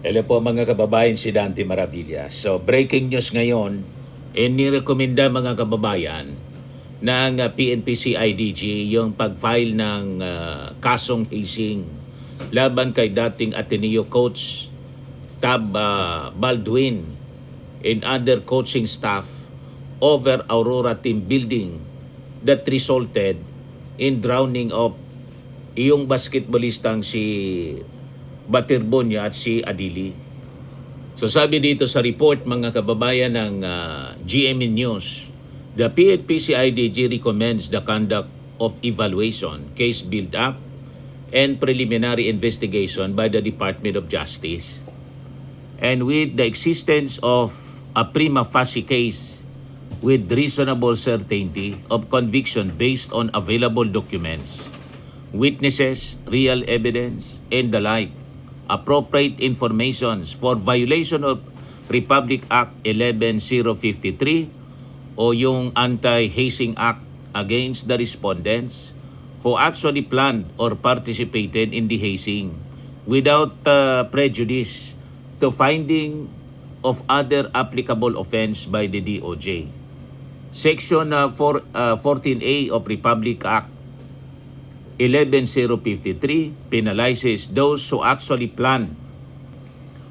Hello po mga kababayan, si Dante Maravilla. So breaking news ngayon, nirekomenda mga kababayan ng PNP-CIDG yung pag-file ng kasong hazing laban kay dating Ateneo coach Tab Baldwin and other coaching staff over Aurora team building that resulted in drowning of iyong basketballistang si Batirbonia at si Adili. So sabi dito sa report mga kababayan ng GMA News, the PNP-CIDG recommends the conduct of evaluation, case build-up, and preliminary investigation by the Department of Justice. And with the existence of a prima facie case with reasonable certainty of conviction based on available documents, witnesses, real evidence, and the like, appropriate informations for violation of Republic Act 11053 o yung Anti-Hazing Act against the respondents who actually planned or participated in the hazing without prejudice to finding of other applicable offense by the DOJ. Section 14A of Republic Act 11053 penalizes those who actually planned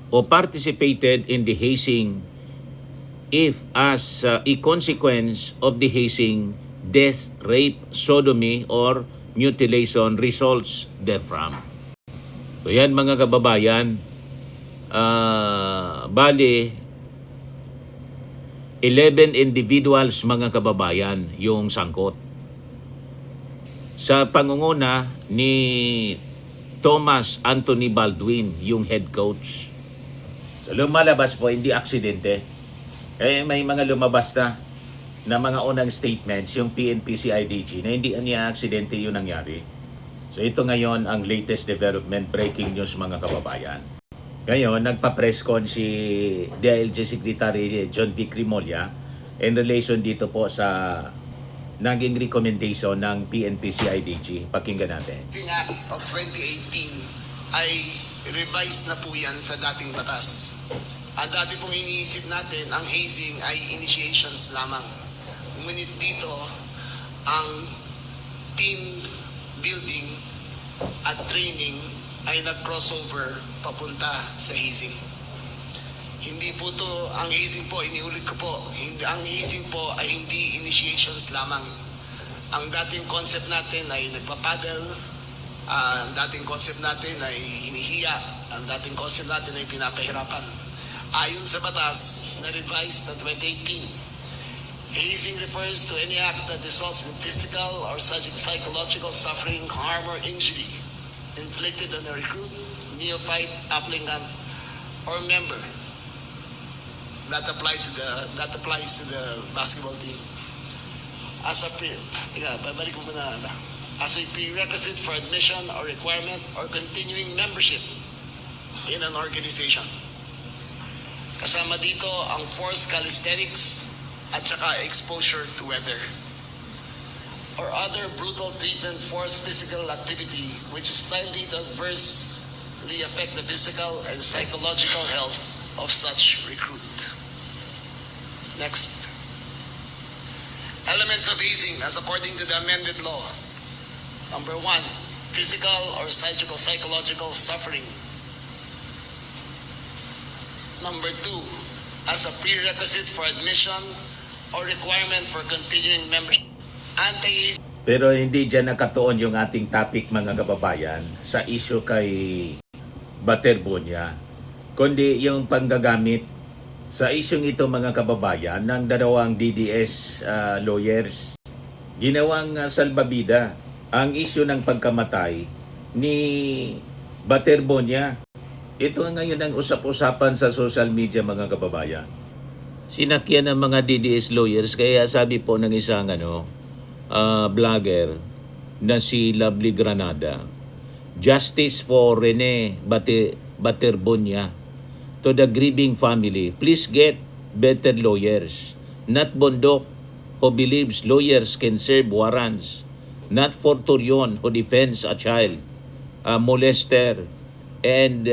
or participated in the hazing if as a consequence of the hazing, death, rape, sodomy, or mutilation results therefrom. So yan mga kababayan, bali 11 individuals mga kababayan yung sangkot. Sa pangunguna ni Thomas Anthony Baldwin, yung head coach. So lumalabas po, hindi aksidente. May mga lumabas na mga unang statements, yung PNP-CIDG, na hindi niya aksidente yung nangyari. So ito ngayon ang latest development, breaking news mga kababayan. Ngayon, nagpa-press con si DILG Secretary John V. Crimolia in relation dito po sa naging recommendation ng PNP-CIDG. Pakinggan natin. The Act of 2018 ay revised na po yan sa dating batas. Ang dati pong iniisip natin, ang hazing ay initiations lamang. Ngunit dito, ang team building at training ay nag-crossover papunta sa hazing. Hindi po to, ang hazing po, iniulit ko po, ang hazing po ay hindi initiations lamang. Ang dating concept natin ay nagpapaddle, ang dating concept natin ay hinihiya, ang dating concept natin ay pinapahirapan. Ayon sa batas na revised na 2018, hazing refers to any act that results in physical or psychological suffering, harm, or injury inflicted on a recruit, neophyte, applicant, or member. That applies to the basketball team. As a prerequisite for admission or requirement or continuing membership in an organization. Kasama dito ang forced calisthenics at saka exposure to weather or other brutal treatment, forced physical activity which is likely to adversely affect the physical and psychological health of such recruit. Next. Elements of hazing as according to the amended law. Number 1, physical or psychological suffering. Number 2, as a prerequisite for admission or requirement for continuing membership. Anti-hazing. Pero hindi dyan nakatuon yung ating topic mga kababayan sa issue kay Batirbonia, kundi yung panggagamit sa isyong ito mga kababayan ng dalawang DDS lawyers. Ginawang salbabida ang isyu ng pagkamatay ni Batirbonia. Ito ngayon ang usap-usapan sa social media mga kababayan. Sinakyan ng mga DDS lawyers, kaya sabi po ng isang vlogger na si Lovely Granada, justice for Rene Batirbonia. To the grieving family, please get better lawyers, not Bondok who believes lawyers can serve warrants, not Forturion who defends a child, a molester, and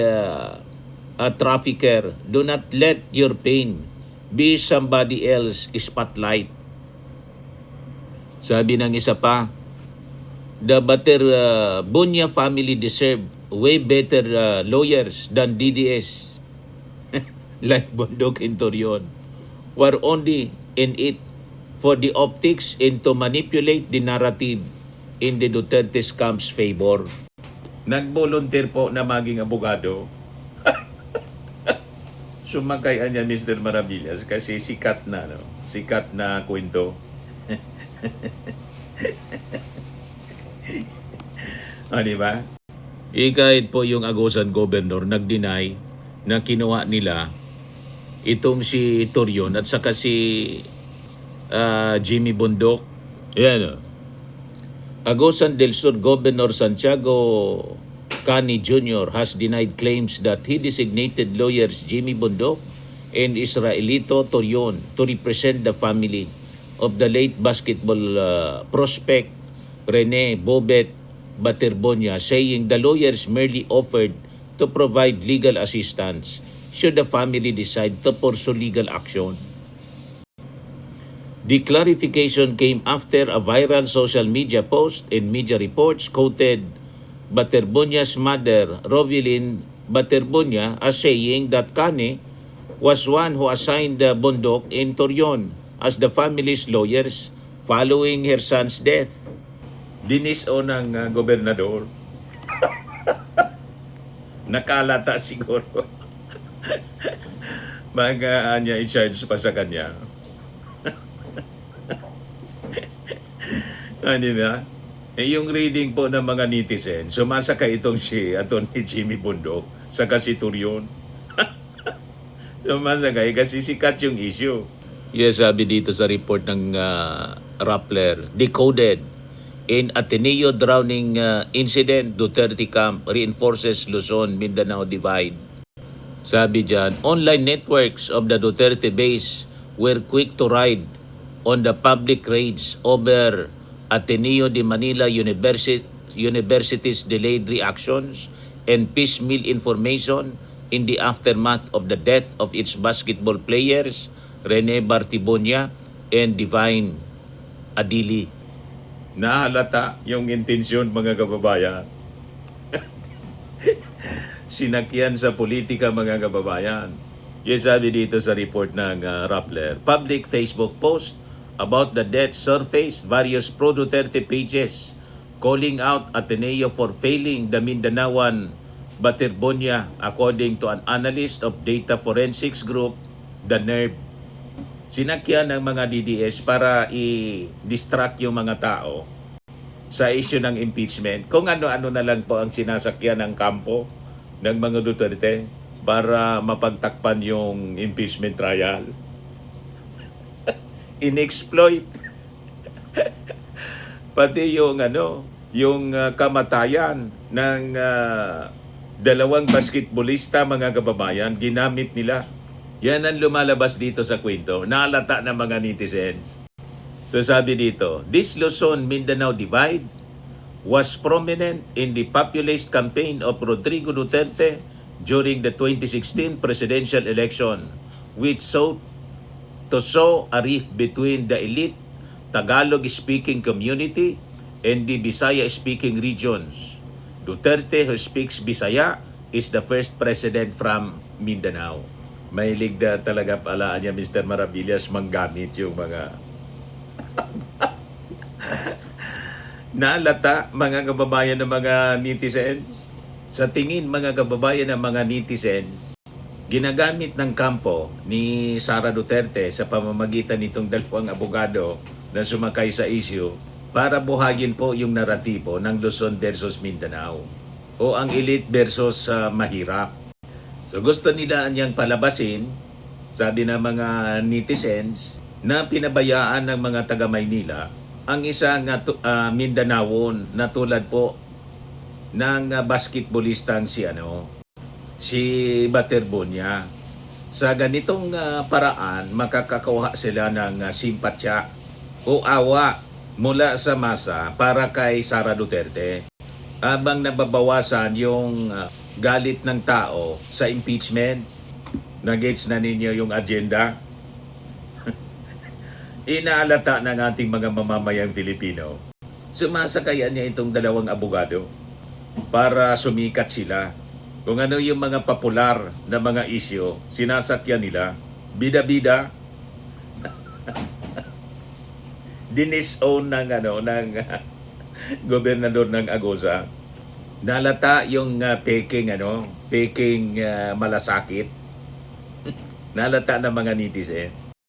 a trafficker. Do not let your pain be somebody else's spotlight. Sabi ng isa pa, the Bunya family deserve way better lawyers than DDS. Like Bondok and Torion. Were only in it for the optics and to manipulate the narrative in the Duterte's camp's favor. Nag-volunteer po na maging abogado. Sumakay niya Mr. Maravillas kasi sikat na, no? Sikat na kwento. Di ba? Kahit po yung Agusan Governor nag-deny na kinuha nila itong si Torion at saka si Jimmy Bundok. Yan. Agusan del Sur Governor Santiago Cani Jr. has denied claims that he designated lawyers Jimmy Bundok and Israelito Torion to represent the family of the late basketball prospect Rene Bobet Baterbonia, saying the lawyers merely offered to provide legal assistance should the family decide to pursue legal action. The clarification came after a viral social media post and media reports quoted Baterbonia's mother, Rovelyn Baterbonia, as saying that Kane was one who assigned Bundok in Torion as the family's lawyers following her son's death. Diniso ng gobernador. Nakalata siguro. Niya i-charge pa sa kanya. Ano ba? Yung reading po ng mga netizen, sumasakay itong si Atty. Jimmy Bundok saka si Torion. Sumasakay kasi sikat yung issue. Yes, sabi dito sa report ng Rappler, decoded in Ateneo drowning incident, Duterte camp reinforces Luzon, Mindanao divide. Sabi dyan, online networks of the Duterte base were quick to ride on the public raids over Ateneo de Manila University's delayed reactions and piecemeal information in the aftermath of the death of its basketball players, Rene Bartibonia and Divine Adili. Nahalata yung intensyon, mga kababayan. Sinakyan sa politika, mga kababayan. Yung sabi dito sa report ng Rappler, public Facebook post about the death surfaced various pro-Duterte pages calling out Ateneo for failing the Mindanaoan Baterbonia according to an analyst of data forensics group, the NERV. Sinakyan ng mga DDS para i-distract yung mga tao sa issue ng impeachment. Kung ano-ano na lang po ang sinasakyan ng kampo ng mga Duterte para mapagtakpan yung impeachment trial. In-exploit. Pati yung kamatayan ng dalawang basketballista, mga kababayan, ginamit nila. Yan ang lumalabas dito sa kwento. Naalata ng mga netizens. So sabi dito, this Luzon Mindanao divide was prominent in the populist campaign of Rodrigo Duterte during the 2016 presidential election, which sought to sow a rift between the elite Tagalog-speaking community and the Bisaya-speaking regions. Duterte, who speaks Bisaya, is the first president from Mindanao. Mahilig na talaga palaan niya, Mr. Maravillas, manggamit yung mga naalata, mga kababayan ng mga netizens. Sa tingin, mga kababayan ng mga netizens, ginagamit ng kampo ni Sara Duterte sa pamamagitan nitong dalawang abogado na sumakay sa issue para buhayin po yung naratibo ng Luzon versus Mindanao o ang elite versus mahirap. So gusto nila niyang palabasin, sabi ng mga netizens, na pinabayaan ng mga taga Maynila ang isang Mindanaon na tulad po ng basketballistang si Baterbonia. Sa ganitong paraan, makakakuha sila ng simpatya o awa mula sa masa para kay Sara Duterte. Habang nababawasan yung galit ng tao sa impeachment. Nagets na ninyo yung agenda? Inaalata ng ating mga mamamayang Filipino. Sumasakayan niya itong dalawang abogado para sumikat sila. Kung ano yung mga popular na mga isyo, sinasakyan nila. Bida-bida. Dinisown ng gobernador ng Agosa. Nalata yung peking malasakit. Nalata ng mga netizen.